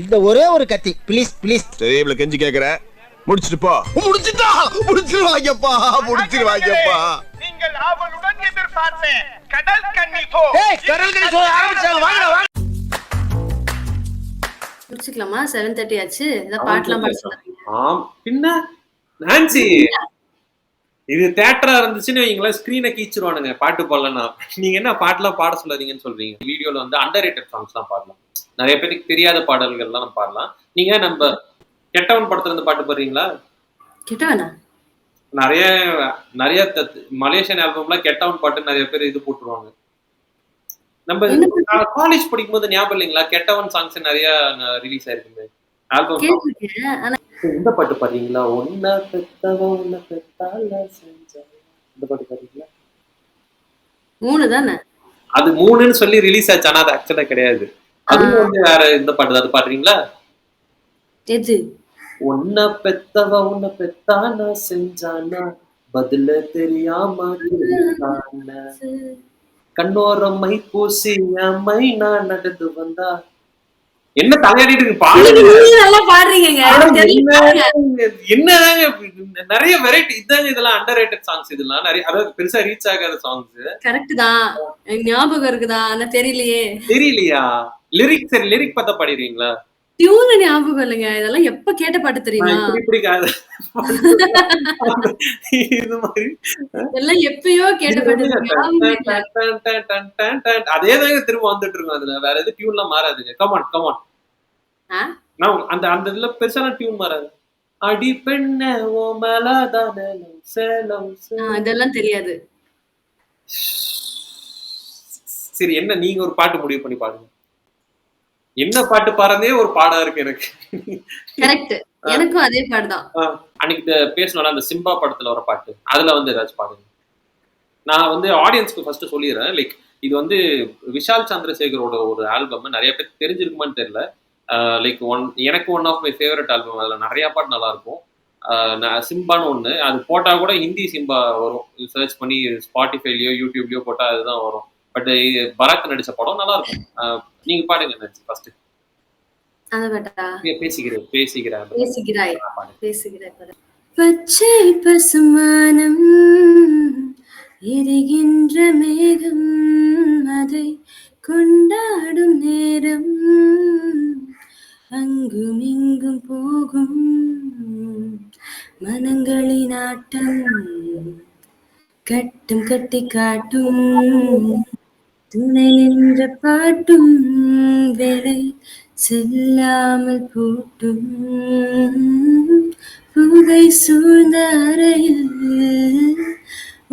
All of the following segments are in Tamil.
இந்த ஒரே ஒரு கத்தி ப்ளீஸ் ப்ளீஸ். சரி இவ்வளவு கெஞ்சி கேக்குற, முடிச்சிட்டு போ. முடிச்சிருவாங்கப்பா முடிச்சிருவாங்கப்பா. நீங்கள் ஆவலுடன் எதிர்பார்த்தேன் கடல் கன்னி போ. கடல் கன்னி சோ ஆரம்பிச்சாங்க. வாங்கடா வாங்க. முடிச்சுக்கலாமா? 7:30 ஆச்சு. ஏதாவது பாட்டுலாம் பாட சொல்லாதீங்க. ஆம் பின்ன நான்சி, இது தியேட்டரா இருந்துச்சுன்னு வைங்களேன், ஸ்கிரீனை கீச்சிருவானுங்க பாட்டு பாடலன்னா. நீங்க என்ன பாட்டுலாம் பாட சொல்லாதீங்கன்னு சொல்றீங்க? வீடியோல வந்து அண்டர் ரேட்டட் சாங்ஸ் தான் பாடலாம், நிறைய பேருக்கு தெரியாத பாடல்கள்லாம் நம்ம பாடலாம். நீங்க நம்ம கெட்டவன் படத்துல இருந்து பாட்டு பாடுறீங்களா? கெட்டவனா? நிறைய நிறைய மலேசியன் ஆல்பம்லாம் கெட்டவன் பாட்டு நிறைய பேர் இது போட்டுருவாங்க. நம்ம காலேஜ் படிக்கும் போது ஞாபகம் இல்லைங்களா, கெட்டவன் சாங்ஸ் நிறைய ரிலீஸ் ஆயிருக்குமே ஆல்பம். கேட்டிருக்கேன். ஆனா இந்த பாட்டு பாடுறீங்களா? ஒன்ன பெத்தவ உன்ன பெத்தால செஞ்சா, இந்த பாட்டு பாடுறீங்களா? 3 தானே? அது 3ன்னு சொல்லி ரிலீஸ் ஆச்சு, ஆனா அது ஆக்சுவலா கிடையாது. அது வந்து வேற இந்த பாட்டு அது பாடுறீங்களா? எது? ஒன்ன பெத்தவ உன்ன பெத்தான செஞ்சானா பதில தெரியாம கண்ணோரம் மை பூசி மை நான் நடந்து வந்தா. என்ன தலையாடிட்டு பாடுங்க, நல்லா பாடுறீங்க. என்னதாங்க நிறைய வெரைட்டி இதாங்க. இதெல்லாம் அண்டர் ரேட்டட் சாங்ஸ், இதெல்லாம் நிறைய அதாவது பெருசா ரீச் ஆகாத சாங்ஸ். கரெக்ட் தான், ஞாபகம் இருக்குதா? ஆனா தெரியலையே. தெரியலையா? லிரிக் சரி, லிரிக் பார்த்தா பாடிடுவீங்களா? டியூன் ஞாபகம் இல்லைங்க. இதெல்லாம் எப்ப கேட்ட பாட்டு தெரியுமா? இப்படி இது மாதிரி எல்லாம் எப்பயோ கேட்ட பாட்டு. அதே தாங்க திரும்ப வந்துட்டு இருக்கும். அதுல வேற எது டியூன்லாம் மாறாதுங்க. Come on come on. அந்த அந்த இதுல பெருசான டியூன் மாறாது. அடி பெண்ண ஓ மேலதான சேலம். இதெல்லாம் தெரியாது. சரி, என்ன நீங்க ஒரு பாட்டு முடிவு பண்ணி பாருங்க. என்ன பாட்டு பாடுறதே ஒரு பாடா இருக்கு எனக்கு. கரெக்ட், எனக்கும் அதே பாட்டுதான். அன்னைக்கு பேசணும்ல அந்த சிம்பா படத்துல வர பாட்டு, அதுல வந்து ஏதாச்சும் பாடுங்க. நான் வந்து ஆடியன்ஸ்க்கு ஃபர்ஸ்ட் சொல்லிடுறேன், லைக் இது வந்து விஷால் சந்திரசேகரோட ஒரு ஆல்பம். நிறைய பேர் தெரிஞ்சிருக்குமான்னு தெரியல. லைக் எனக்கு one of my favourite album. அதில் நிறைய பாட்டு நல்லா இருக்கும். சிம்பான்னு ஒன்று, அது போட்டால் கூட ஹிந்தி சிம்பா வரும். சர்ச் பண்ணி ஸ்பாட்டிஃபைலையோ யூடியூப்லயோ போட்டால் அதுதான் வரும். பட் பரத் நடிச்ச படம் நல்லா இருக்கும். நீங்க பாடுங்க நினைச்சு ஃபர்ஸ்ட். பச்சை பசுமானம் எரிகின்ற மேகம், அதை கொண்டாடும் நேரம் அங்கும் இங்கும் போகும் மனங்களின் ஆட்டம், கட்டும் கட்டி காட்டும் துணை நின்ற பாட்டும், வேலை செல்லாமல் பூட்டும் புகை சூழ்ந்த அறையில்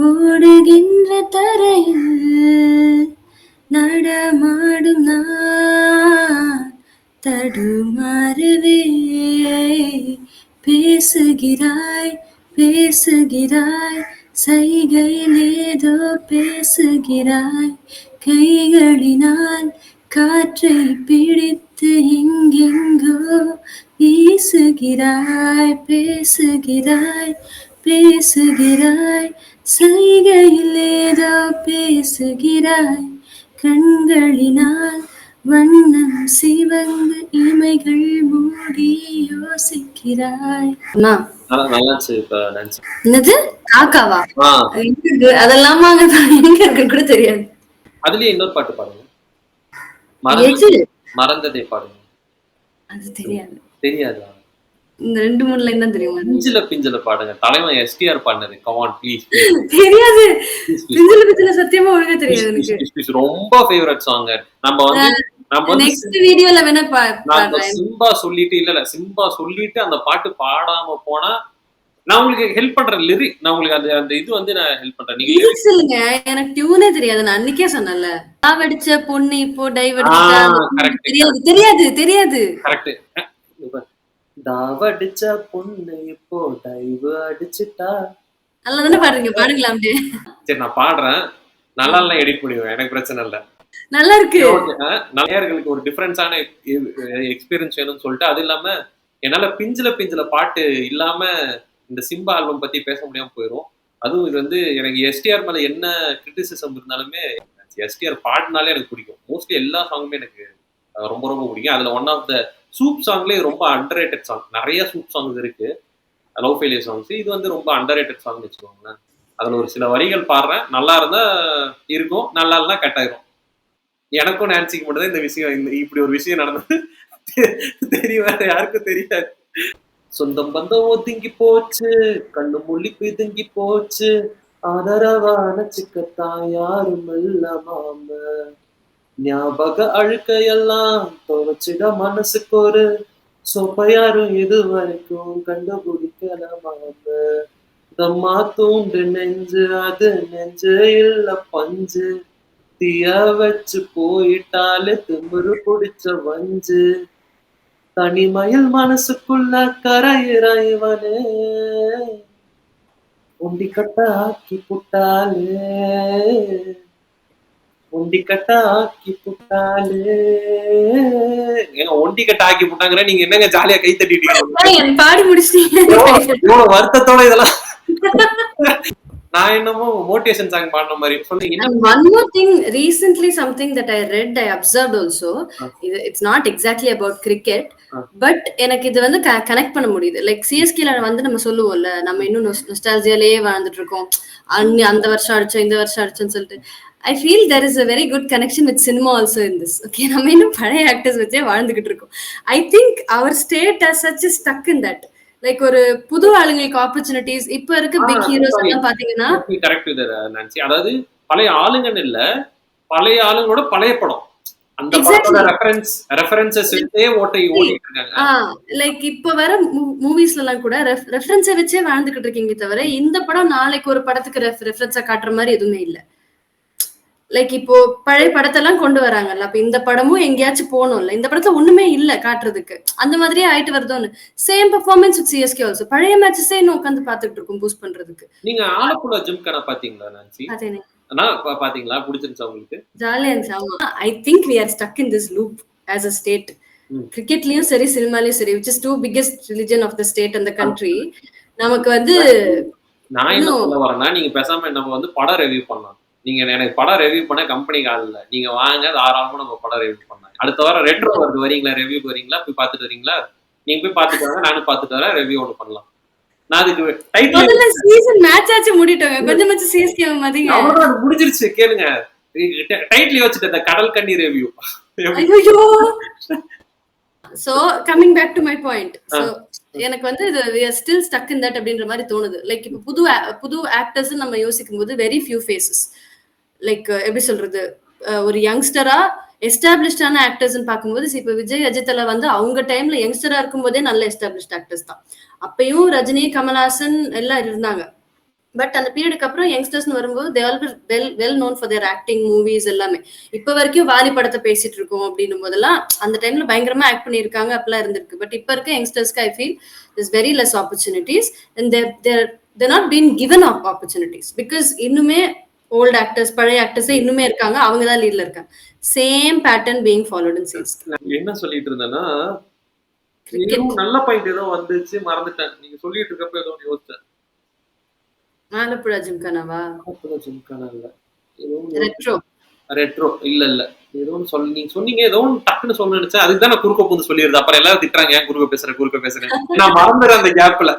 ஓடுகின்ற தரையில் நடமாடும் நான் தடுமாறவே. பேசுகிறாய் பேசுகிறாய் சைகையில் ஏதோ பேசுகிறாய், கைகளினால் காற்றை பிடித்து எங்கெங்கோ வீசுகிறாய். பேசுகிறாய் பேசுகிறாய் சைகையில் ஏதோ பேசுகிறாய், கண்களினால் வண்ணம் சிவந்து இமைகள் மூடி யோசிக்கிறாய். என்னது காக்காவா? அதெல்லாம் எங்க இருக்கு கூட தெரியாது. அதுலயே இன்னொரு பாட்டு பாடுங்க, மறந்ததை பாடுங்க. அது தெரியாது. தெரியாதா? இந்த 2-3 லைன் தான் தெரியும். பிஞ்சில பிஞ்சில பாடுங்க, தலைவன் எஸ்டிஆர் பாடினது. Come on please. தெரியாது, பிஞ்சில பிஞ்சில சத்தியமா ஒழுங்கா தெரியாது எனக்கு. ரொம்ப ஃபேவரட் சாங். நம்ம நெக்ஸ்ட் வீடியோல வேணா பாடுறேன். சிம்பா சொல்லிட்டு இல்ல சிம்பா சொல்லிட்டு அந்த பாட்டு பாடாம போனா நான் உங்களுக்கு ஹெல்ப் பண்றேன். லிரிக் நான் உங்களுக்கு அந்த இது வந்து நான் ஹெல்ப் பண்றேன். நீங்க லிரிக்ஸ் சொல்லுங்க. எனக்கு டியூனே தெரியாது. நான் அன்னைக்கே சொன்னேன்ல, டாவடிச்ச பொண்ணு இப்போ டைவ் அடிச்சா. தெரியாது தெரியாது தெரியாது. கரெக்ட். டாவடிச்ச பொண்ணு இப்போ டைவ் அடிச்சிட்டா. நல்லா தானே பாடுறீங்க, பாடுங்களா அப்படியே. சரி நான் பாடுறேன், நல்லா எல்லாம் எடிட் பண்ணுவேன், எனக்கு பிரச்சனை இல்லை. நல்லா இருக்கு. நேயர்களுக்கு ஒரு டிஃபரன்ஸான எக்ஸ்பீரியன்ஸ் வேணும்னு சொல்லிட்டு, அது இல்லாம என்னால பிஞ்சில பிஞ்சில பாட்டு இல்லாம இந்த சிம்பா ஆல்பம் பத்தி பேச முடியாம போயிடும். அதுவும் இது வந்து எனக்கு எஸ்டிஆர் மேல என்ன கிரிட்டிசிசம் இருந்தாலுமே எஸ்டிஆர் பாடினாலே எனக்கு பிடிக்கும். மோஸ்ட்லி எல்லா சாங்குமே எனக்கு ரொம்ப ரொம்ப பிடிக்கும். அதுல ஒன் ஆஃப் த சூப் சாங்லேயே ரொம்ப அண்டர் ரேட்டட் சாங். நிறைய சூப் சாங்ஸ் இருக்கு, லவ் ஃபெயிலியர் சாங்ஸ். இது வந்து ரொம்ப அண்டர் ரேட்டட் சாங்னு வச்சுக்கோங்களேன். அதில் ஒரு சில வரிகள் பாடுறேன், நல்லா இருந்தா இருக்கும், நல்லா இல்லைனா கட் ஆயிரும். எனக்கும் நான்சிக்கு மட்டும் தான் இந்த விஷயம், இப்படி ஒரு விஷயம் நடந்தது தெரியும், வேற யாருக்கும் தெரியாது. சொந்தம் பந்தம் ஒதுங்கி போச்சு, கண்ணு மொழி பிதுங்கி போச்சு, ஆதரவான சிக்கத்தான் யாரும் இல்ல மாம, ஞாபக அழுக்கையெல்லாம் துவச்சிட மனசுக்கு ஒரு சொப்பையாரும் இது வரைக்கும் கண்டுபிடிக்கல மாம, தம்மா தூண்டு நெஞ்சு அது நெஞ்சு இல்ல பஞ்சு, தீய வச்சு போயிட்டாலே திமிரு பிடிச்ச வஞ்சு, தனிமையில் மனசுக்குள்ள கரையிற இவனே, உண்டி கட்ட ஆக்கி புட்டாலே, ஒண்டி கட்ட ஆக்கி புட்டாலே. ஏங்க ஒண்டி கட்ட ஆக்கி புட்டாங்கிற, நீங்க என்னங்க ஜாலியா கை தட்டிட்டீங்க, பாடி முடிச்சிட்டீங்க. இவ்வளவு வருத்தத்தோட இதெல்லாம். நான் என்னமோ மோட்டிவேஷன் சாங் பாடின மாதிரி சொல்றீங்க. And one more thing, recently something that I read, I observed also. It's not exactly about cricket, but எனக்கு இது வந்து கனெக்ட் பண்ண முடியுது. லைக் சிஎஸ்கேல வந்து நம்ம சொல்லுவோம்ல, நம்ம இன்னும் நொஸ்டால்ஜியாலேயே வாழ்ந்துட்டு இருக்கோம், அந்த வருஷம் அடிச்சோம் இந்த வருஷம் அடிச்சோம்னு சொல்லிட்டு. I feel there is a very good connection with cinema also in this. Okay, நம்ம இன்னும் பழைய ஆக்டர்ஸ் வச்சே வாழ்ந்துகிட்டு இருக்கோம். I think our state as such is stuck in that. Like ஒரு புது ஆளுங்களுக்கு ஆப்பர்ச்சுனிட்டிஸ் இப்ப இருக்க பிக் ஹீரோஸ் எல்லாம் பாத்தீங்கன்னா கரெக்ட் நான்சி. அதாவது பழைய ஆளுங்கன்னு இல்ல, பழைய ஆளுங்களோட பழைய படம், அந்த படத்தோட ரெஃபரன்சஸ் எடுத்தே ஓட்டிட்டு இருக்காங்க. லைக் இப்ப வர மூவிஸ்ல எல்லாம் கூட ரெஃபரன்ஸை வச்சே வாழ்ந்துகிட்டு இருக்கீங்க தவிர இந்த படம் நாளைக்கு ஒரு படத்துக்கு ரெஃபரன்ஸா காட்டுற மாதிரி எதுவுமே இல்ல. லைக் இப்போ பழைய படத்தெல்லாம் கொண்டு வராங்கல்ல, அப்ப இந்த படமும் எங்கேயாச்சும் போகணும்ல, இந்த படத்துல ஒண்ணுமே இல்ல காட்டுறதுக்கு, அந்த மாதிரியே ஆயிட்டு வருதோன்னு. Same performance with CSK also, பழைய மேட்சஸே இன்னும் உட்காந்து பாத்துட்டு இருக்கும் பூஸ்ட் பண்றதுக்கு. நீங்க ஆலப்புழா ஜிம்கானா பாத்தீங்களா நான்சி? பாத்தீங்களா? பிடிச்சிருந்துச்சா உங்களுக்கு? ஜாலியா இருந்துச்சு. ஆமா, I think we are stuck in this loop as a state. கிரிக்கெட்லயும் சரி சினிமாலயும் சரி, which is two biggest religion of the state and the country. நமக்கு வந்து நான் என்ன சொல்ல வரேன்னா, நீங்க பேசாம நம்ம வந்து படம் ரிவ்யூ பண்ணலாம். நீங்க எனக்கு படம் ரிவ்யூ பண்ண கம்பெனி கால் இல்ல, நீங்க வாங்க தாராளமா நம்ம படம் ரிவ்யூ பண்ணலாம். அடுத்த வாரம் ரெட்ரோ வருது, வரீங்களா? ரிவ்யூக்கு வரீங்களா? போய் பாத்துட்டு வரீங்களா? நீங்க போய் பாத்துட்டு வாங்க, நானும் பாத்துட்டு வரேன், ரிவ்யூ ஒன்று பண்ணலாம். நான் அதுக்கு டைட்டில் சீசன் மேட்ச் ஆச்சு முடிட்டோங்க, கொஞ்சமாச்சு சிஎஸ்கே மதிங்க. அவ்வளவுதான், முடிஞ்சிருச்சு. கேளுங்க, டைட்டில் யோசிச்சுட்டு இந்த கடல் கண்ணி ரிவ்யூ. ஐயோ. So coming back to my point, so எனக்கு வந்து இது we are still stuck in that அப்படின்ற மாதிரி தோணுது. லைக் இப்ப புது ஆக்டர்ஸ் நம்ம யோசிக்கும் போது வெரி ஃபியூ ஃபேஸஸ். லைக் எப்படி சொல்றது, ஒரு யங்ஸ்டரா எஸ்டாப்ளிஷ்டான ஆக்டர்ஸ் பார்க்கும்போது இப்ப விஜய் அஜித்ல வந்து அவங்க டைம்ல யங்ஸ்டரா இருக்கும் போதே நல்ல எஸ்டாப்ளிஷ்ட் ஆக்டர்ஸ் தான். அப்பயும் ரஜினி கமல்ஹாசன் எல்லாம் இருந்தாங்க. பட் அந்த பீரியடுக்கு அப்புறம் யங்ஸ்டர்ஸ்னு வரும்போது they all well known for their acting movies எல்லாமே. இப்ப வரைக்கும் வாலி படத்தை பேசிட்டு இருக்கோம் அப்படின்னும் போதெல்லாம் அந்த டைம்ல பயங்கரமா ஆக்ட் பண்ணியிருக்காங்க, அப்பெல்லாம் இருந்திருக்கு. பட் இப்ப இருக்க யங்ஸ்டர்ஸ்க்கு I feel there's very less opportunities and they're not being given opportunities because இன்னுமே ஓல்ட் ஆக்டர்ஸ் பழைய ஆக்டர்ஸே இன்னுமே இருக்காங்க, அவங்க தான் லீட்ல இருக்காங்க. Same pattern being followed in series. என்ன சொல்லிட்டு இருந்தேன்னா, நல்ல பாயிண்ட் ஏதோ வந்துச்சு, மறந்துட்டேன். நீங்க சொல்லிட்டு இருக்கப்ப ஏதோ யோசிச்சேன். ஆலப்புழா ஜிம்கானாவா? ஆலப்புழா ஜிம்கானா இல்ல, ரெட்ரோ இல்ல ஏதோ ஒன்று நீங்க சொன்னீங்க, ஏதோ ஒன்று டக்குன்னு சொல்ல நினைச்சேன். அதுக்கு தான் நான் குறுக்க பூந்து சொல்லிடுது. அப்புறம் எல்லாரும் திட்டுறாங்க, ஏன் குறுக்க பேசுறேன். நான் மறந்துடுறேன் அந்த கேப்ல,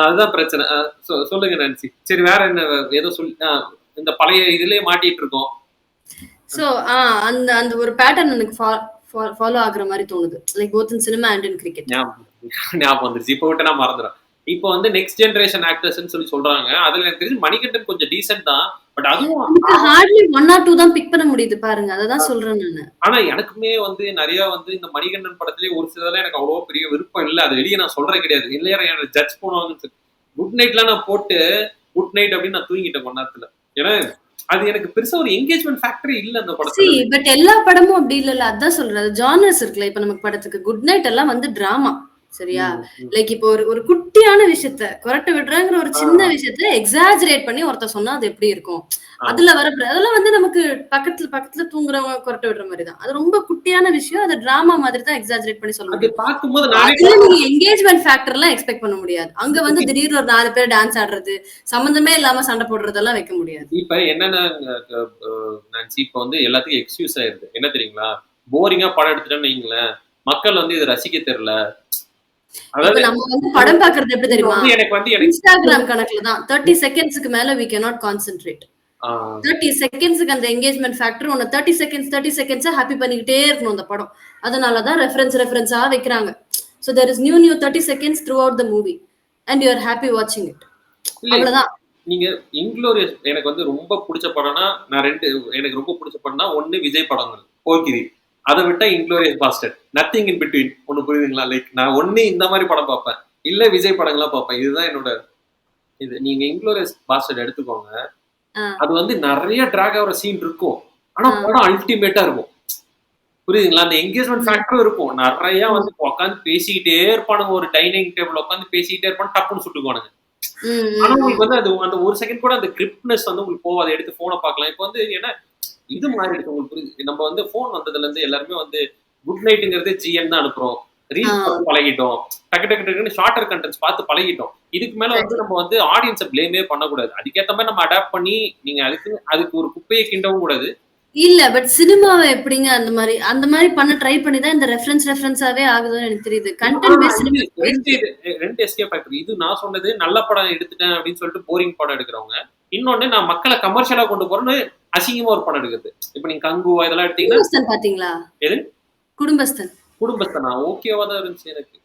அதுதான் பிரச்சனை. சொல்லுங்க நான்சி. சரி, வேற என்ன ஏதோ சொல்லி இந்த பழைய இதுலயே மாட்டிட்டு இருக்கோம். சோ அந்த ஒரு பேட்டர்ன் எனக்கு ஃபாலோ ஆகுற மாதிரி தோணுது. Like both in cinema and in cricket. ஞாபகம் வந்துருச்சு, இப்போ விட்டு நான் மறந்துடுறேன். இப்போ வந்து நெக்ஸ்ட் ஜெனரேஷன் ஆக்டர்ஸ் சொல்லி சொல்றாங்க. அதுல எனக்கு தெரிஞ்சு மணிகண்டன் கொஞ்சம் டீசென்ட் தான். பட் அதுவும் ஹார்ட்லி 1 or 2 தான் பிக் பண்ண முடியுது பாருங்க, அததான் சொல்றேன் நானு. ஆனா எனக்குமே வந்து நிறைய வந்து இந்த மணிகண்டன் படத்திலேயே ஒரு சிலதெல்லாம் எனக்கு அவ்வளவு பெரிய விருப்பம் இல்லை. அது வெளியே நான் சொல்றேன் கிடையாது, இல்லையா எனக்கு ஜட்ஜ் பண்ணுவாங்கன்னு. குட் நைட்லாம் நான் போட்டு குட் நைட் அப்படின்னு நான் தூங்கிட்டேன் கொஞ்ச நேரத்துல. ஏன்னா அது எனக்கு பெருசா ஒரு என்கேஜ்மெண்ட் ஃபேக்டரே இல்ல அந்த படத்துல. பட் எல்லா படமும் அப்படி இல்ல, அதான் சொல்றேன். ஜானர்ஸ் இருக்குல்ல, இப்ப நமக்கு படத்துக்கு குட் நைட் எல்லாம் வந்து டிராமா, சரியா? லைக் இப்போ ஒரு குட்டியான விஷயத்த கொரட்டை விடுறாங்கிற ஒரு சின்ன விஷயத்த எக்ஸாஜரேட் பண்ணி ஒருத்தர் சொன்னா அது எப்படி இருக்கும், அதுல வர அதெல்லாம் வந்து நமக்கு பக்கத்துல தூங்குறவங்க கொரட்டை விடுற மாதிரி தான். அது ரொம்ப குட்டியான விஷயம், அது டிராமா மாதிரி தான் எக்ஸாஜரேட் பண்ணி சொல்ல முடியும். நீங்க என்கேஜ்மெண்ட் ஃபேக்டர் எல்லாம் எக்ஸ்பெக்ட் பண்ண முடியாது. அங்க வந்து திடீர்னு ஒரு 4 பேர் டான்ஸ் ஆடுறது, சம்பந்தமே இல்லாம சண்டை போடுறதெல்லாம் வைக்க முடியாது. இப்ப என்னன்னா நான்சி, இப்ப வந்து எல்லாத்துக்கும் எக்ஸ்கியூஸ் ஆயிருது. என்ன தெரியுங்களா, போரிங்கா படம் எடுத்துட்டேன்னு வைங்களேன், மக்கள் வந்து இதை ரசிக்க தெரியல. இப்ப அதாவது நம்ம வந்து படம் பாக்குறது எப்படி தெரியுமா, எனக்கு வந்து இன்ஸ்டாகிராம் கணக்குல தான் 30 செகண்ட்ஸ்க்கு மேல we cannot concentrate. 30 செகண்ட்ஸ்க்கு அந்த என்கேஜ்மெண்ட் ஃபேக்டர் உன்னை 30 செகண்ட்ஸா ஹாப்பி பண்ணிக்கிட்டே இருக்கணும் அந்த படம். அதனாலதான் ரெஃபரன்ஸா வைக்கிறாங்க. So there is new 30 seconds throughout the movie and you are happy watching it. அவ்வளவுதான். நீங்க இன்க்ளோரியஸ் எனக்கு வந்து ரொம்ப பிடிச்ச படம்னா நான் எனக்கு ரொம்ப பிடிச்ச படம்னா ஒண்ணு விஜய் படங்கள் போக்கிரி, அதை விட்டா Inglourious bastard, nothing in between. ஒண்ணு புரியுதுங்களா? லைக் நான் ஒண்ணு இந்த மாதிரி படம் பார்ப்பேன், இல்ல விஜய் படங்களா பார்ப்பேன். இதுதான் என்னோட இது. நீங்க இன்க்ளோரியஸ் பாஸ்டர்ட் எடுத்துக்கோங்க, அது வந்து நிறைய டிராக் ஆகிற சீன் இருக்கும், ஆனா படம் அல்டிமேட்டா இருக்கும். புரியுதுங்களா? அந்த என்கேஜ்மெண்ட் ஃபேக்டரும் இருக்கும். நிறைய வந்து உட்காந்து பேசிக்கிட்டே இருப்பானுங்க, ஒரு டைனிங் டேபிள் உட்காந்து பேசிக்கிட்டே இருப்பானு, டப்புன்னு சுட்டுக்குவானுங்க. ஆனா உங்களுக்கு வந்து அது அந்த ஒரு செகண்ட் கூட அந்த கிரிப்னஸ் வந்து உங்களுக்கு போவாது. எடுத்து போனை பார்க்கலாம். இப்போ வந்து ஏன்னா இது மாதிரி இருக்கு உங்களுக்கு புரியுது. நம்ம வந்து போன் வந்ததுல இருந்து எல்லாருமே வந்து குட் நைட்டுங்கிறது ஜிஎன் தான் அனுப்புறோம், ரீல்ஸ் பார்த்து பழகிட்டோம், டக்கு ஷார்ட்டர் கண்டென்ட்ஸ் பார்த்து பழகிட்டோம். இதுக்கு மேல வந்து நம்ம வந்து ஆடியன்ஸை பிளேமே பண்ணக்கூடாது. அதுக்கேற்ற மாதிரி நம்ம அடாப்ட் பண்ணி நீங்க அதுக்கு ஒரு குப்பையை கிண்டவும் கூடாது. இல்ல பட் சினிமாவை எப்படிங்க அந்த மாதிரி பண்ண ட்ரை பண்ணி தான் இந்த ரெஃபரன்ஸாவே ஆகுதுன்னு எனக்கு தெரியுது. கண்டென்ட் பேஸ்ட் ரெண்டு எஸ்கேப் ஃபேக்டர். இது நான் சொன்னது நல்ல படம் எடுத்துட்டேன் அப்படின்னு சொல்லிட்டு போரிங் படம் எடுக்கிறவங்க. இன்னொன்னு நான் மக்களை கமர்ஷியலா கொண்டு போறேன்னு அசிங்கமா ஒரு படம் எடுக்குது. இப்ப நீங்க கங்குவா இதெல்லாம் எடுத்தீங்கன்னா பாத்தீங்களா? எது குடும்பஸ்தனா ஓகேவா தான் இருந்துச்சு எனக்கு.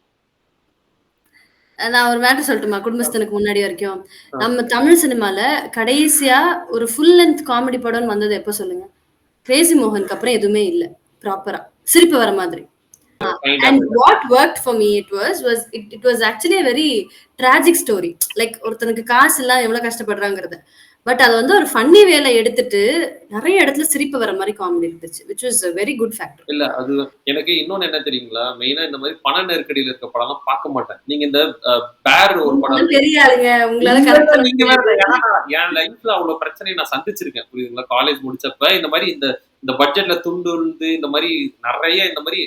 நான் ஒரு மேட்டர் சொல்லட்டுமா? குடும்பஸ்தனுக்கு முன்னாடி வரைக்கும் நம்ம தமிழ் சினிமால கடைசியா ஒரு ஃபுல் லென்த் காமெடி படம் வந்தது எப்ப சொல்லுங்க? கிரேசி மோகனுக்கு அப்புறம் எதுவுமே இல்ல ப்ராப்பரா சிரிப்பு வர மாதிரி. And what worked for me it was actually a very tragic story. Like ஒருத்தனுக்கு காசு இல்ல எவ்வளவு கஷ்டப்படுறாங்கிறது, பட் அது வந்து ஒரு ஃபன்னி வேலை எடுத்துட்டு நிறைய இடத்துல சிரிப்பு வர மாதிரி காமெடி இருந்துச்சு, which was a very good factor. இல்ல அது எனக்கு இன்னொன்னு என்ன தெரியுங்களா, மெயினா இந்த மாதிரி பண நெருக்கடியில இருக்க படம் எல்லாம் பார்க்க மாட்டேன். நீங்க இந்த பேர் ஒரு படம் பெரிய ஆளுங்க உங்களால கரெக்டா நீங்க என் லைஃப்ல அவ்வளவு பிரச்சனையை நான் சந்திச்சிருக்கேன் புரியுதுங்களா. காலேஜ் முடிச்சப்ப இந்த மாதிரி இந்த பட்ஜெட்ல துண்டு உழுந்து இந்த மாதிரி நிறைய இந்த மாதிரி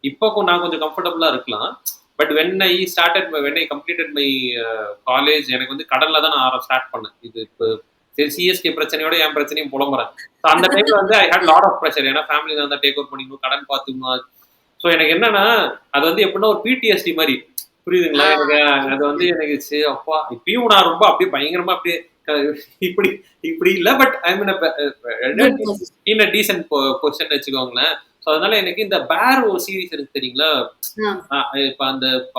இப்போ நான் கொஞ்சம் கம்ஃபர்டபுளா இருக்கலாம். But when I completed my college, எனக்கு வந்து கடன்ல தான் நான் ஸ்டார்ட் பண்ணேன். இது இப்போ சிஎஸ்கே பிரச்சனையோட என் பிரச்சனையும் புலம்புறேன். ஸோ அந்த டைம்ல வந்து ஐ ஹேட் லாட் ஆஃப் ப்ரெஷர். ஏன்னா ஃபேமிலி தான் டேக் ஓவர் பண்ணிக்கணும், கடன் பார்த்துக்கணும். ஸோ எனக்கு என்னன்னா அது வந்து எப்படின்னா ஒரு பிடிஎஸ்டி மாதிரி புரியுதுங்களா. எனக்கு அது வந்து எனக்கு அப்பா இப்பயும் நான் ரொம்ப அப்படியே பயங்கரமா அப்படியே இப்படி இல்ல, but I mean in a decent position வச்சுக்கோங்களேன். ஸோ அதனால எனக்கு இந்த பேர் ஒரு சீரீஸ் இருக்கு தெரியுங்களா. இப்ப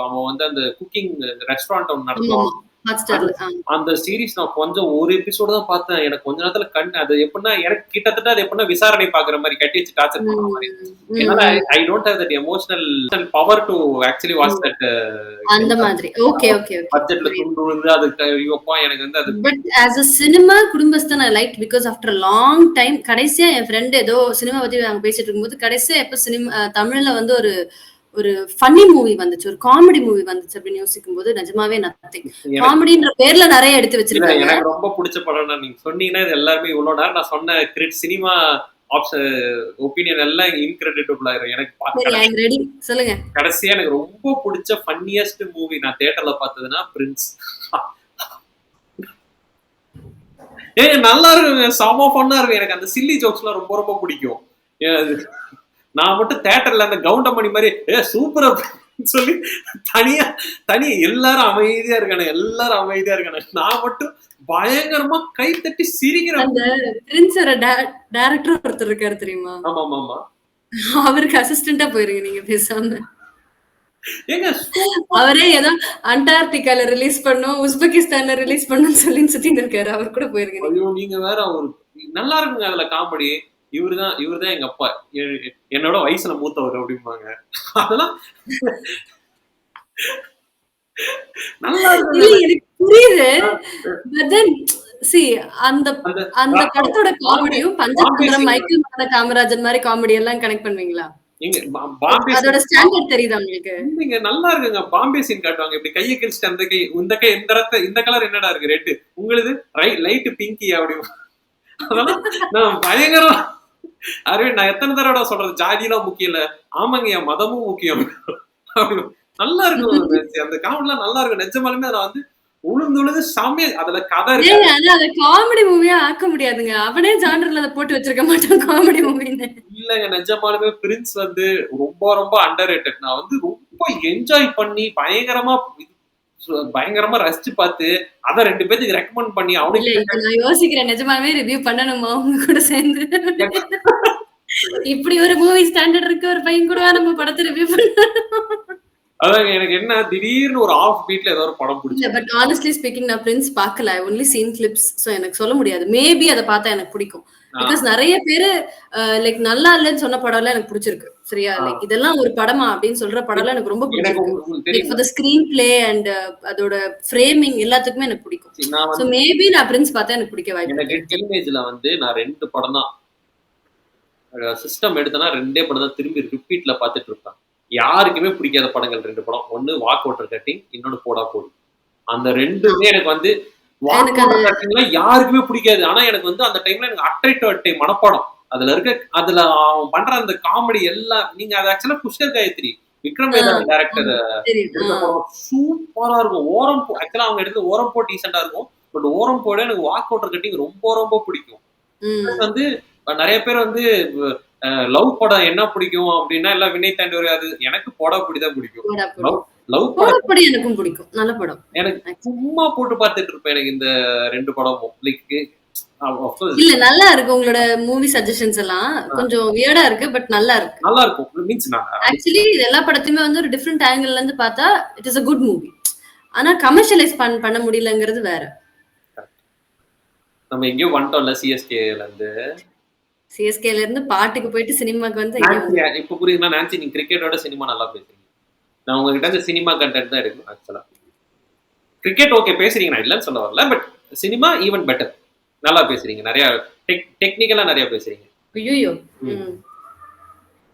அவன் வந்து அந்த குக்கிங் ரெஸ்டாரண்ட் ஒன்று நடத்துவான். அந்த சீரீஸ் நான் கொஞ்சம் ஒரு எபிசோடு தான் பார்த்தேன். எனக்கு கொஞ்ச நேரத்துல அது எப்படின்னா எனக்கு கிட்டத்தட்ட அது எப்படின்னா விசாரணை பாக்குற மாதிரி, கட்டி வச்சு டார்ச்சர் பண்ற மாதிரி. ஏன்னா I don't have that emotional power to actually watch that அந்த மாதிரி. ஓகே பட்ஜெட்ல துண்டு விழுந்து அது எனக்கு வந்து அது. But as a cinema Kudumbasthan I liked because after a long time கடைசியா என் ஃப்ரெண்ட் ஏதோ சினிமா பத்தி நாங்க பேசிட்டு இருக்கும்போது கடைசியா எப்ப சினிமா தமிழ்ல வந்து ஒரு ஃபன்னி மூவி வந்துச்சு, ஒரு காமெடி மூவி வந்துச்சு அப்படின்னு யோசிக்கும் போது நிஜமாவே நத்திங். காமெடின்ற பேர்ல நிறைய எடுத்து வச்சிருக்காங்க. எனக்கு ரொம்ப பிடிச்ச படம் நீங்க சொன்னீங்கன்னா இது எல்லாருமே இவ்வளவு நேரம் நான் சொன்ன சினிமா ஒப்பீனியன் எல்லாம் இன்கிரெடிட்டபிள் ஆயிரும் எனக்கு. சொல்லுங்க. கடைசியா எனக்கு ரொம்ப பிடிச்ச ஃபன்னியஸ்ட் மூவி நான் தியேட்டர்ல பார்த்ததுன்னா பிரின்ஸ். நல்லா இருக்குங்க, செம ஃபன்னா இருக்கும். எனக்கு அந்த சில்லி ஜோக்ஸ் எல்லாம் ரொம்ப ரொம்ப பிடிக்கும். நான் மட்டும் தியேட்டர்ல அந்த கவுண்டமணி மாதிரி சூப்பரா சொல்லி தனியா எல்லாரும் அமைதியா இருக்கானு, நான் மட்டும் பயங்கரமா கை தட்டி சிரிக்கிறேன். அந்த பிரின்ஸோட டைரக்டர் ஒருத்தர் இருக்காரு தெரியுமா? ஆமா. அவருக்கு அசிஸ்டண்டா போயிருங்க நீங்க பேசாம. ஏங்க அவரே ஏதோ அண்டார்டிகால ரிலீஸ் பண்ணும், உஸ்பெகிஸ்தான்ல ரிலீஸ் பண்ணும் சொல்லி சுத்திட்டு இருக்காரு. அவர் கூட போயிருங்க. ஐயோ நீங்க வேற, அவரு நல்லா இருக்குங்க அதுல காமெடி. இவருதான் எங்க அப்பா, என்னோட வயசுல மூத்தவர் அப்படிம்பாங்க. அதெல்லாம் நல்லா இருக்கு, எனக்கு புரியுது. பட் தென் see அந்த படத்தோட காமெடியும் பஞ்சதந்திரம் மைக்கேல் காமராஜன் மாதிரி காமெடி எல்லாம் கனெக்ட் பண்ணுவீங்களா? அதோட ஸ்டாண்டர்ட் தெரியுதா உங்களுக்கு? நீங்க நல்லா இருக்குங்க. பாம்பே சீன் காட்டுவாங்க, இப்படி கையை கிழிச்சிட்டு அந்த கை இந்த கை இந்த கலர் என்னடா இருக்கு ரெட், உங்களுக்கு லைட் பிங்கி அப்படி. அதெல்லாம் நான் பயங்கரம். அரவிந்த் நான் எத்தனை தடவை சொல்றது, ஜாதியெல்லாம் முக்கியம் இல்ல, ஆமாங்க என் மதமும் முக்கியம். நல்லா இருக்கும் அந்த காமெடிலாம், நல்லா இருக்கும் நிஜமாலுமே. நான் வந்து உளுந்து செம்மையா அதுல கதை இருக்கு. ஏங்க ஆனா அத காமெடி மூவியா ஆக்க முடியாதுங்க. அவனே ஜானர்ல அத போட்டு வச்சிருக்க மாட்டான் காமெடி மூவின்னு. இல்லங்க நிஜமாலுமே பிரின்ஸ் வந்து ரொம்ப ரொம்ப அண்டர் ரேட்டட். நான் வந்து ரொம்ப என்ஜாய் பண்ணி பயங்கரமா ரசிச்சு பார்த்து அத 2 பேத்துக்கு ரெக்கமெண்ட் பண்ணி இல்ல அவனுக்கு இப்ப நான் யோசிக்கிறேன் நிஜமாவே ரிவ்யூ பண்ணணுமா உங்க கூட சேர்ந்து. இப்படி ஒரு மூவி ஸ்டாண்டர்ட் இருக்கு ஒரு பையன் கூட நம்ம படத்தை ரிவ்யூ பண்ணணும். அதான் எனக்கு என்ன திடீர்னு ஒரு ஆஃப் பீட்ல ஏதோ ஒரு படம் இல்ல பிடிச்சி. பட் ஆனஸ்ட்லி ஸ்பீக்கிங் நான் பிரின்ஸ் பார்க்கல. I only seen clips. So எனக்கு சொல்ல முடியாது. மேபி அத பார்த்தா எனக்கு பிடிக்கும். பிகாஸ் நிறைய பேரு லைக் நல்லா இல்லன்னு சொன்ன படம் எல்லாம் எனக்கு பிடிச்சிருக்கு. சரியா லைக் இதெல்லாம் ஒரு படமா அப்படின்னு சொல்ற படம் எல்லாம் எனக்கு ரொம்ப எனக்கு பிடிச்சிருக்கு. உங்களுக்கு லைக் தெரியும். For the screen play and அதோட ஃப்ரேமிங் எல்லாத்துக்குமே எனக்கு பிடிக்கும். நான் சோ வந்து மேபி நான் பிரின்ஸ் பார்த்தா எனக்கு பிடிக்க வாய்ப்பு எனக்கு இருக்கு. டீனேஜ்ல வந்து நான் 2 படம் தான் சிஸ்டம் எடுத்தனா 2 படம் தான் திரும்பி ரிப்பீட்ல பார்த்துட்டு இருப்பேன். யாருக்குமே பிடிக்காத படங்கள் 2 படம். ஒன்னு வாக் வாட்டர் கட்டிங், இன்னொன்னு போடா போடி. அந்த 2மே எனக்கு வந்து வாக் எனக்கு அது வாட்டர் கட்டிங்ல யாருக்குமே பிடிக்காது. ஆனா எனக்கு வந்து அந்த டைம்ல எனக்கு அட்ரைட் மனப்பாடம். அதுல அவன் பண்ற அந்த காமெடி எல்லாம் நீங்க அது ஆக்சுவலா புஷ்கர் காயத்ரி விக்ரம் வேதா டைரக்டர் தெரியும். எடுத்த படம் சூப்பரா இருக்கும். ஆக்சுவலா அவங்க எடுத்த ஓரம் போ டீசெண்டா இருக்கும். பட் ஓரம் போட எனக்கு வாக் வாட்டர் கட்டிங் ரொம்ப ரொம்ப பிடிக்கும். வந்து நிறைய பேர் வந்து லவ் படம் என்ன பிடிக்கும் அப்படின்னா எல்லாம் வினய் தாண்டி அது எனக்கு போடா பிடிதான் பிடிக்கும். லவ் படம் படம் எனக்கும் பிடிக்கும். நல்ல படம். எனக்கு சும்மா போட்டு பார்த்துட்டு இருப்பேன். எனக்கு இந்த 2 படமும் லைக் இல்ல நல்லா இருக்கு. உங்களோட மூவி சஜஷன்ஸ் எல்லாம் கொஞ்சம் வியர்டா இருக்கு பட் நல்லா இருக்கு. நல்லா இருக்கும். மீன்ஸ் ஆக்சுவலி இது எல்லா படத்தையுமே வந்து ஒரு டிஃபரெண்ட் ஆங்கிள் இருந்து பார்த்தா it is a good movie. ஆனா கமர்ஷியலைஸ் பண்ண முடியலங்கிறது வேற. நம்ம எங்கேயோ வந்துட்டோம்ல சிஎஸ்கேல இருந்து. சிஎஸ்கேல இருந்து பாட்டுக்கு போயிட்டு சினிமாக்கு வந்து இப்ப புரியுதுன்னா நான்சி நீங்க கிரிக்கெட்டோட சினிமா நல்லா பேசுறீங்க. நான் உங்ககிட்ட இந்த சினிமா கண்டென்ட் தான் எடுக்கணும். ஆக்சுவலா கிரிக்கெட் ஓகே பேசுறீங்க, நான் இல்லைன்னு சொல்ல வரல. But cinema even better. நல்லா பேசுறீங்க. நிறைய டெக்னிக்கலா நிறைய பேசுறீங்க. ஐயோ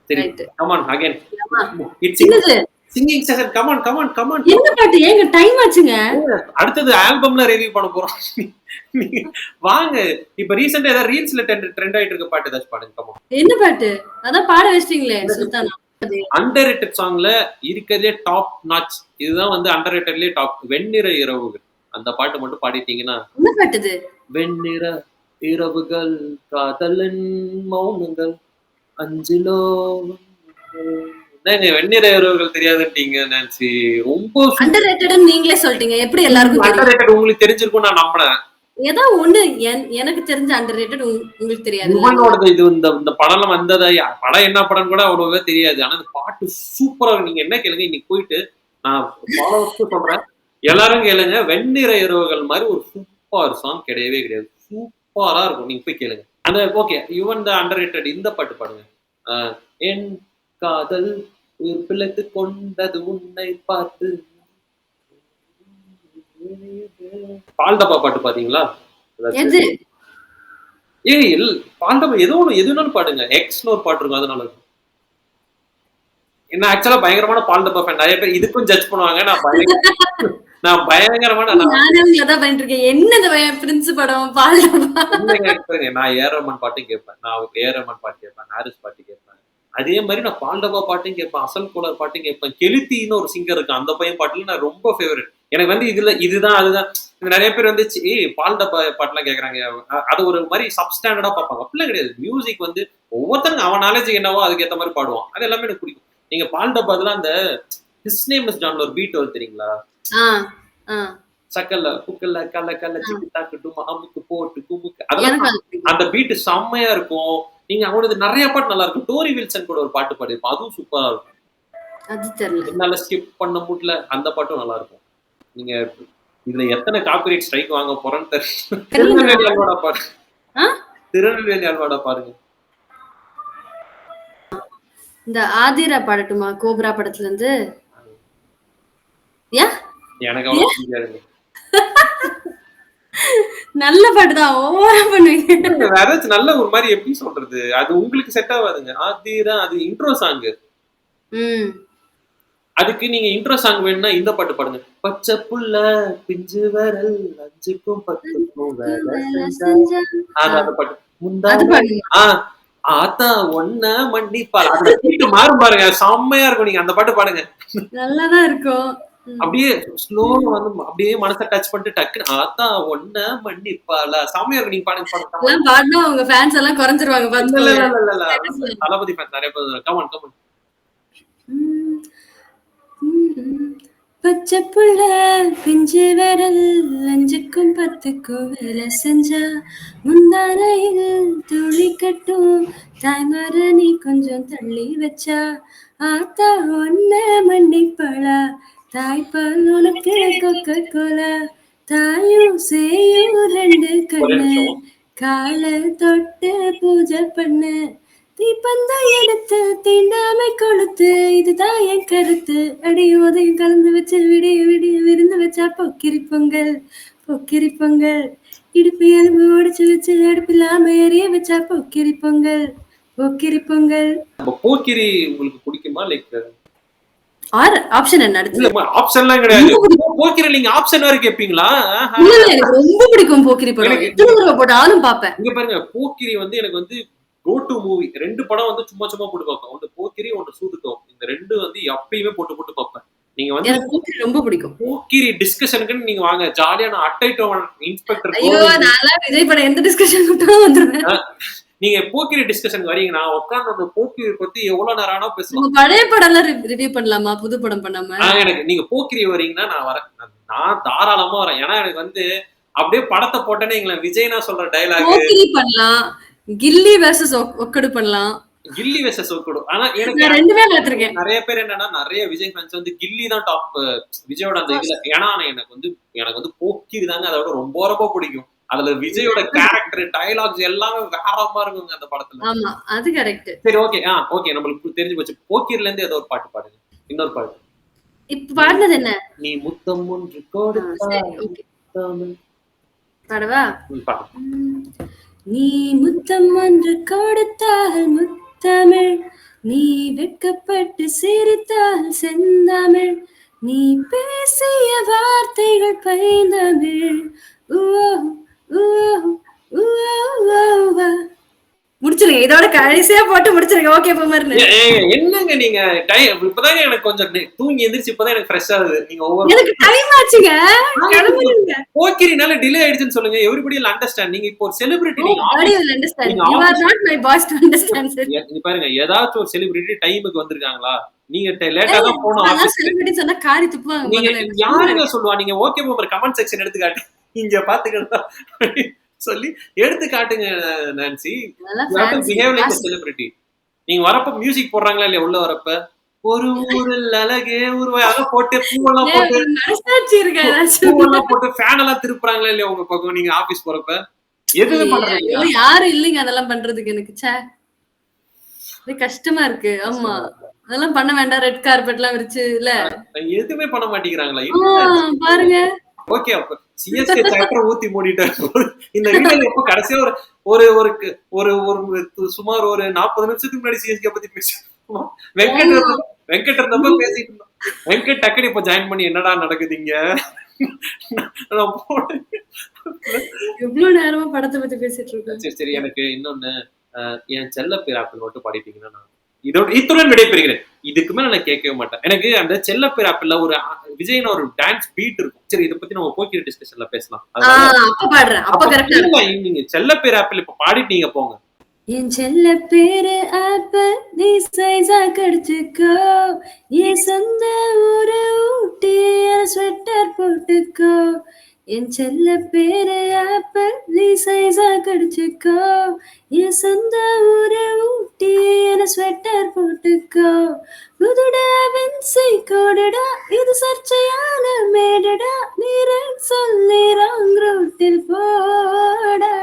சரி come on again it's singing session. Come on come on come on. என்ன பாட்டு ஏங்க டைம் ஆச்சுங்க. அடுத்தது ஆல்பம்ல ரிவ்யூ பண்ண போறோம். வாங்க. இப்ப ரீசன்ட்டா ஏதாவது ரீல்ஸ்ல ட்ரெண்ட் ஆயிட்டு இருக்க பாட்டு ஏதாச்சும் பாடுங்க. Come on. என்ன பாட்டு? அதான் பாட வச்சிட்டீங்களே சுல்தானா. அண்டர்ரேட்டட் சாங்ல இருக்கிறதே டாப் நாச். இதுதான் வந்து அண்டர்ரேட்டட்லயே டாப். வெண்ணிற இரவுகள் அந்த பாட்டு மட்டும் பாடிட்டீங்கன்னா. என்ன பாட்டு இது? வெண்ணிற இரவுகள் காதலன் மௌனங்கள் அஞ்சிலோ. வெண்ணிற இரவுகள் தெரியாதுட்டீங்க நான்சி. ரொம்ப அண்டர்ரேட்டட் நீங்களே சொல்லிட்டீங்க. எப்படி எல்லாருக்கும் அண்டர்ரேட்டட் உங்களுக்கு தெரிஞ்சிருக்கும் நான் நம்புறேன். ஏதோ ஒண்ணு எனக்கு தெரிஞ்ச அண்டர்ரேட்டட் உங்களுக்கு தெரியாது. யுவனோடது இது இந்த படம் வந்ததா படம் என்ன படம் கூட அவ்வளவா தெரியாது. ஆனா இந்த பாட்டு சூப்பரா இருக்கு. நீங்க என்ன கேளுங்க இன்னைக்கு போயிட்டு நான் ஃபாலோவர்ஸ்க்கு சொல்றேன் எல்லாரும் கேளுங்க. வெண்ணிற இரவுகள் மாதிரி ஒரு சூப்பர் சாங் கிடையவே கிடையாது. சூப்பரா இருக்கும். நீங்க போய் கேளுங்க. அந்த ஓகே யுவன் த அண்டர்ரேட்டட் இந்த பாட்டு பாடுங்க. என் காதல் உயிர் பிழைத்து கொண்டது உன்னை பார்த்து. பால்டப்பா பாட்டு பாத்தீங்களா? ஏய் பால்டப்பா எதுனாலும் பாடுங்க. எக்ஸ்னு ஒரு பாட்டு இருக்கும் அதனால. என்ன ஆக்சுவலா பயங்கரமான பால்டப்பா ஃபேன். நிறைய பேர் இதுக்கும் ஜட்ஜ் பண்ணுவாங்க. நான் பயங்கரமான என்ன பிரின்ஸ் படம் பால்டப்பா. நான் ஏரமன் பாட்டும் கேட்பேன். நான் ஏரமன் பாட்டு கேட்பேன். ஹாரிஸ் பாட்டு கேட்பேன். அதே மாதிரி நான் பால்டப்பா பாட்டும் கேட்பேன். அசல் கோலர் பாட்டும் கேட்பேன். கெளுத்தின்னு ஒரு சிங்கர் இருக்கு. அந்த பையன் பாட்டுல நான் ரொம்ப ஃபேவரட். எனக்கு வந்து இதுதான் அதுதான். நிறைய பேர் வந்து பால்டப்பா பாட்டுலாம் கேட்கறாங்க. அது ஒரு மாதிரி சப்ஸ்டாண்டர்டா பார்ப்பாங்க. அப்படிலாம் கிடையாது. மியூசிக் வந்து ஒவ்வொருத்தருங்க அவன் நாலேஜ் என்னவோ அதுக்கு ஏற்ற மாதிரி பாடுவான். அது எல்லாமே எனக்கு பிடிக்கும். நீங்க பால்டப்பா அதெல்லாம் அந்த ஹிஸ் நேம் இஸ் ஜான்ல ஒரு பீட் வருது தெரியுங்களா? சக்கல்ல புக்கல்ல கல்ல கல்ல சிக்கு தாக்கு அமுக்கு போட்டு குமுக்கு அதெல்லாம் அந்த பீட் செம்மையா இருக்கும். நீங்க அவனது நிறைய பாட்டு நல்லா இருக்கும். டோரி வில்சன் கூட ஒரு பாட்டு பாடிருப்பான். அதுவும் சூப்பரா இருக்கும். என்னால ஸ்கிப் பண்ண முடியல அந்த பாட்டும் நல்லா இருக்கும். நீங்க இதுல எத்தனை காப்பிரைட் ஸ்ட்ரைக் வாங்க போறேன்னு தெரியல. திருநெல்வேலி அல்வாடா பாருங்க. திருநெல்வேலி அல்வாடா பாருங்க. இந்த ஆதிரா பாடட்டுமா கோப்ரா படத்துல இருந்து? எனக்கு அவ்வளவு தெரியாது. நல்ல பாட்டுதான். ஓவரா பண்ணுவீங்க. வேற நல்ல ஒரு மாதிரி எப்படி சொல்றது, அது உங்களுக்கு செட் ஆகாதுங்க. ஆதிரா அது இன்ட்ரோ சாங். அதுக்கு நீங்க இன்ட்ரோ சாங் வேணும்னா இந்த பாட்டு பாடுங்க. பச்சை புள்ள பிஞ்சு வரல் 5க்கும் 10க்கும் அந்த பாட்டு முந்தா ஆத்தா ஒன்ன மன்னிப்பா. அந்த பீட் மாறும் பாருங்க. செம்மையா இருக்கும். நீங்க அந்த பாட்டு பாடுங்க. நல்லாதான் இருக்கும். அப்படியே ஸ்லோவா வந்து அப்படியே மனசை டச் பண்ணிட்டு டக்குன்னு ஆத்தா ஒன்ன மன்னிப்பாளா சாமியா இருக்கு. நீங்க பாடுங்க பாடுங்க. எல்லாம் பாடினா உங்க ஃபேன்ஸ் எல்லாம் குறைஞ்சிருவாங்க இல்ல பாத்துக்கோங்க. தளபதி ஃபேன்ஸ் நிறைய பேர். Come on come on. பச்சை புள்ள பிஞ்சு விரல் 5க்கும் 10க்கும் வேலை செஞ்சா முந்தானையில் துளி கட்டும் தாய்மார நீ கொஞ்சம் தள்ளி வச்சா ஆத்தா ஒன்ன மன்னிப்பழா தாய்ப்பால் உனக்கு கொக்க கோலா தாயும் சேயும் 2 கண்ணு காலை தொட்டு பூஜை பண்ணு தீப்பந்த எடுத்து தீண்டாமை கொளுத்து இதுதான் என் கருத்து அடி உதயம் கலந்து வச்சு விடிய விடிய விருந்து வச்சா பொக்கிரி பொங்கல் இடுப்பு எலும்பு உடைச்சு வச்சு அடுப்பில்லாம எரிய வச்சா பொக்கிரி பொங்கல். போக்கிரி உங்களுக்கு பிடிக்குமா? லைக் ஆர் ஆப்ஷன் என்ன அடுத்து? ஆப்ஷன்லாம் கிடையாது. போக்கிரி நீங்க ஆப்ஷன் வேற கேப்பீங்களா? எனக்கு ரொம்ப பிடிக்கும் போக்கிரி படம். எத்தனை தடவை போட்டாலும் பாப்பேன். இங்க பாருங்க, போக்கிரி வந்து எனக்கு வந்து கோ டு மூவி. 2 படம் வந்து சும்மா போட்டு பார்ப்பேன். ஒன்று போக்கிரி, ஒன்று சூதுட்டோம். இந்த 2 வந்து எப்பயுமே போட்டு பார்ப்பேன். நீங்க வந்து எனக்கு போக்கிரி ரொம்ப பிடிக்கும். போக்கிரி டிஸ்கஷனுக்கு நீங்க வாங்க, ஜாலியா நான் அட்டைட்டோ இன்ஸ்பெக்டர். ஐயோ நான்லாம் விஜய் படம் எந்த டிஸ்கஷன் விட்டாலும் வந்துருவேன். நீங்க போக்கிரி டிஸ்கஷன் வரீங்க, நான் உட்கார்ந்து அந்த போக்கிரி பத்தி எவ்வளவு நேரம் ஆனா பேசலாம். பழைய படம் எல்லாம் ரிவ்யூ பண்ணலாமா, புது படம் பண்ணாம? எனக்கு நீங்க போக்கிரி வரீங்கன்னா நான் வரேன். நான் தாராளமா வரேன். ஏன்னா எனக்கு வந்து அப்படியே படத்தை போட்டேன்னு எங்களை விஜய்னா சொல்ற டைலாக் போக்கிரி பண்ணலாம், கில்லி வெர்சஸ் ஒக்கடு பண்ணலாம். கில்லி வெர்சஸ் ஒக்கடு. ஆனா எனக்கு நான் 2மே பார்த்திருக்கேன். நிறைய பேர் என்னன்னா, நிறைய விஜய் ஃபேன்ஸ் வந்து கில்லி தான் டாப் விஜயோட அந்த இதுல. ஏன்னா எனக்கு வந்து போக்கிரி தாங்க அதோட ரொம்ப பிடிக்கும். அதுல விஜயோட கேரக்டர், டயலாக்ஸ் எல்லாமே வேறமா இருக்குங்க அந்த படத்துல. ஆமா, அது கரெக்ட். சரி, ஓகே. ஓகே, நம்மளுக்கு தெரிஞ்சு போச்சு. போக்கிரில இருந்து ஏதோ ஒரு பாட்டு பாடுங்க. இன்னொரு பாட்டு. இப்ப பாடுனது என்ன? நீ முத்தம் ஒன்று கொடுத்தாய். பாடவா? நீ முத்தம் ஒன்று கொடுத்தால் முத்தமிழ், நீ வெட்கப்பட்டு சிரித்தால் செந்தமிழ், நீ பேசிய வார்த்தைகள் பைந்தமிழ். முடிச்சிருங்க, இதோட கடைசியா போட்டு முடிச்சிருங்க. ஓகே பூமர்னு. என்னங்க நீங்க இப்பதாங்க எனக்கு கொஞ்சம் தூங்கி எந்திரிச்சு இப்பதான் எனக்கு ஃப்ரெஷ் ஆகுது. நீங்க ஒவ்வொரு எனக்கு டைம் ஆச்சுங்க, கிளம்புங்க. போக்கிரினால டிலே ஆயிடுச்சுன்னு சொல்லுங்க. Everybody will understand. நீங்க இப்போ ஒரு செலிபிரிட்டி, நீங்க பாருங்க, ஏதாச்சும் ஒரு செலிபிரிட்டி டைமுக்கு வந்திருக்காங்களா? நீங்க லேட்டா தான் போணும். செலிபிரிட்டி சொன்னா காரி துப்புவாங்க. நீங்க யாருங்க சொல்லுவா? நீங்க ஓகே பூமர் கமெண்ட் செக்ஷன் எடுத்து காட்டு, இங்க பாத்துக்கிட்டா சொல்லி எடுத்து காட்டுங்க நான்சி. Behave like celebrity. நீங்க வரப்ப மியூசிக் போடுறாங்களா இல்லையா? உள்ள வரப்ப ஒரு ஊரில் அழகே உருவாக போட்டு பூவெல்லாம் போட்டு ஃபேன் எல்லாம் திருப்புறாங்களா இல்லையா உங்க பக்கம் நீங்க ஆபீஸ் போறப்ப? எதுவுமே பண்றீங்க? யாரும் இல்லைங்க அதெல்லாம் பண்றதுக்கு. எனக்கு கஷ்டமா இருக்கு. ஆமா, அதெல்லாம் பண்ண வேண்டாம். ரெட் கார்பெட் எல்லாம் விரிச்சு இல்ல, எதுவுமே பண்ண மாட்டேங்கிறாங்களா? பாருங்க. ஓகே, அப்ப சிஎஸ்கே சாப்டர் ஊத்தி மூடிட்டாரு. இந்த வீடியோல எப்ப கடைசியா ஒரு ஒரு சுமார் ஒரு 40 நிமிஷத்துக்கு முன்னாடி சிஎஸ்கே பத்தி பேசிட்டோம். வெங்கட் இருந்தப்ப பேசிட்டு இருந்தோம். வெங்கட் டக்குனு இப்ப ஜாயின் பண்ணி என்னடா நடக்குதுங்க? எவ்வளவு நேரமா படத்தை பத்தி பேசிட்டு இருக்கோம். சரி, எனக்கு இன்னொன்னு, என் செல்ல பேர் ஆப்பிள் மட்டும் பாடிட்டீங்கன்னா நான் இத்துடன் விடைபெறுகிறேன். இதுக்கு மேல நான் கேட்கவே மாட்டேன். எனக்கு அந்த செல்ல பேர் ஆப்பிள்ல ஒரு விஜய்னு ஒரு டான்ஸ் பீட் இருக்கும். சரி, இதை பத்தி நம்ம போக்கிரி டிஸ்கஷன்ல பேசலாம். நீங்க செல்ல பேர் ஆப்பிள் இப்ப பாடிட்டீங்க, போங்க. என் செல்ல பேரு ஆப்பிள், நீ சைஸா கடிச்சுக்கோ, என் சொந்த ஊரு ஊட்டி, ஸ்வெட்டர் போட்டுக்கோ. என் செல்ல பேரு ஆப்பிள், நீ சைஸா கடிச்சுக்கோ, என் சொந்த ஊரு ஊட்டி, ஸ்வெட்டர் போட்டுக்கோ. புதுடா வென்சை கோடடா, இது சர்ச்சையான மேடடா, நீர சொல்லி ராங் ரூட்டில் போடா.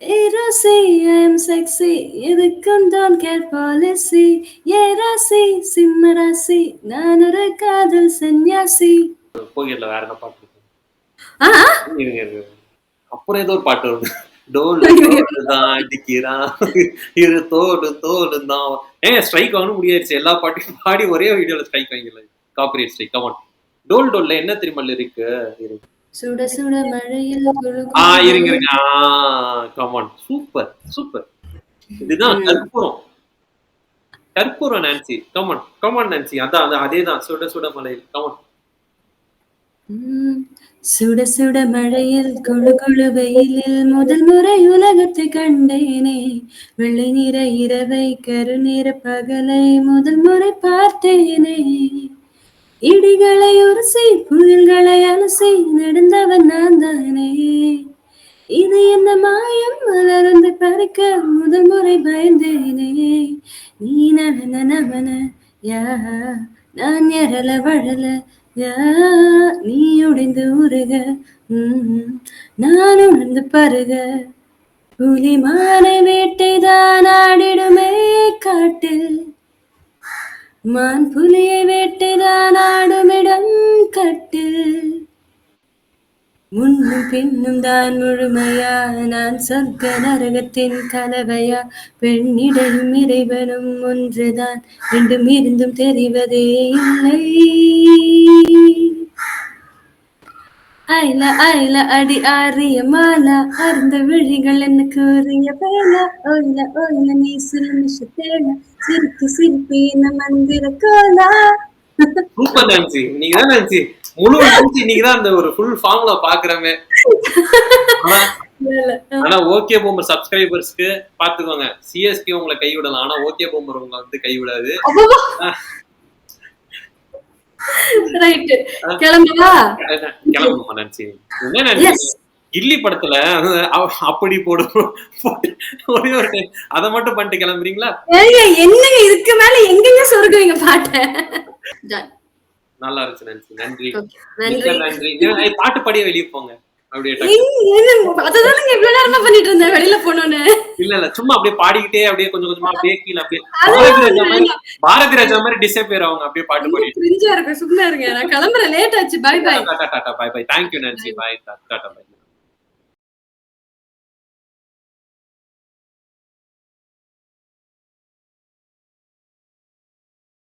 Hey Rossi, I am sexy, இதுக்கும் don't care policy. Yeah Rossi, சிம்ம ராசி, நான் ஒரு காதல் சன்னியாசி. போகிடல, வேற என்ன பாட்டு இருக்கு? அப்புறம் ஏதோ ஒரு பாட்டு வருது. டோல் தான் அடிக்கிறான், இது தோடு தான். ஸ்ட்ரைக் வாங்க முடியாயிருச்சு. எல்லா பாட்டையும் பாடி ஒரே வீடியோல ஸ்ட்ரைக் வாங்கிடல. Copyright strike. கமான். டோல்ல என்ன தெரியுமா இருக்கு? சுட சுட மழையில் இருங்க. கமான். சூப்பர். இதுதான் கற்பூரம். கற்பூரம் நான்சி, கமான் கமான் நான்சி, அதான் அதேதான், சுட சுட மலையில், கமான். சுட சுட மழையில் கொழு கொழு வெயிலில் முதல் முறை உலகத்தை கண்டேனே, வெள்ளை நிற இரவை கருநிற பகலை முதல் முறை பார்த்தேனே, இடிகளை உரசி புயல்களை அலசி நடந்தவன் நான் தானே, இது என்ன மாயம் மலர்ந்து பறிக்க முதல் முறை பயந்தேனே, நீ நவன நவன யா நான் எரல வழல யா நீ உடைந்து உருக நான் உணர்ந்து பருக, புலி மானை வேட்டைதான் ஆடிடுமே காட்டில், மான் புலியை வேட்டைதான் ஆடுமிடம் கட்டில், முன்னும் பின்னும் தான் முழுமையா நான் சொர்க்க நரகத்தின் கலவையா, பெண்ணிடையும் இறைவனும் ஒன்றுதான் ரெண்டும் இருந்தும் தெரிவதே இல்லை, ஐல ஐல அடி ஆறிய மாலா அருந்த விழிகள் என்ன கூறிய பேலா, ஓய்ல ஓய்ல நீ சிலுமிஷ தேல சிரிப்பு சிரிப்பு என்ன மந்திர கோலா. சூப்பர் நான்சி, நீங்க தான் நான்சி, முழு நான்சி நீங்க தான் அந்த ஒரு ஃபுல் ஃபார்ம்ல பாக்குறமே. ஆனா ஓகே பூமர் சப்ஸ்கிரைபர்ஸ்க்கு பாத்துக்கோங்க, சிஎஸ்கே உங்களை கைவிடலாம், ஆனா ஓகே பூமர் உங்களை வந்து கைவிடாது. ரைட், கிளம்புவா கிளம்புமா நான்சி. என்ன நான்சி, கில்லி படத்துல அப்படி போடு ஒரே ஒரு டைம் அதை மட்டும் பண்ணிட்டு கிளம்புறீங்களா? என்னங்க இதுக்கு மேல எங்கெங்க சொருகுவீங்க பாட்ட? நல்லா இருந்துச்சு நான்சி, நன்றி நன்றி நன்றி. பாட்டு பாடியே வெளியே போங்க அப்படியே. அதுதான் இவ்வளவு நேரமா பண்ணிட்டு இருந்தேன் வெளியில போனோன்னு. இல்ல சும்மா அப்படியே பாடிக்கிட்டே அப்படியே கொஞ்சம் கொஞ்சமா அப்படியே கீழே அப்படியே பாரதி ராஜா மாதிரி டிசப்பேர் ஆகும் அப்படியே பாட்டு பாடிட்டு. கிரிஞ்சா இருக்கு, சும்மா இருங்க, நான் கிளம்புறேன், லேட் ஆச்சு. Bye bye tata bye bye, thank you Nancy, bye tata by.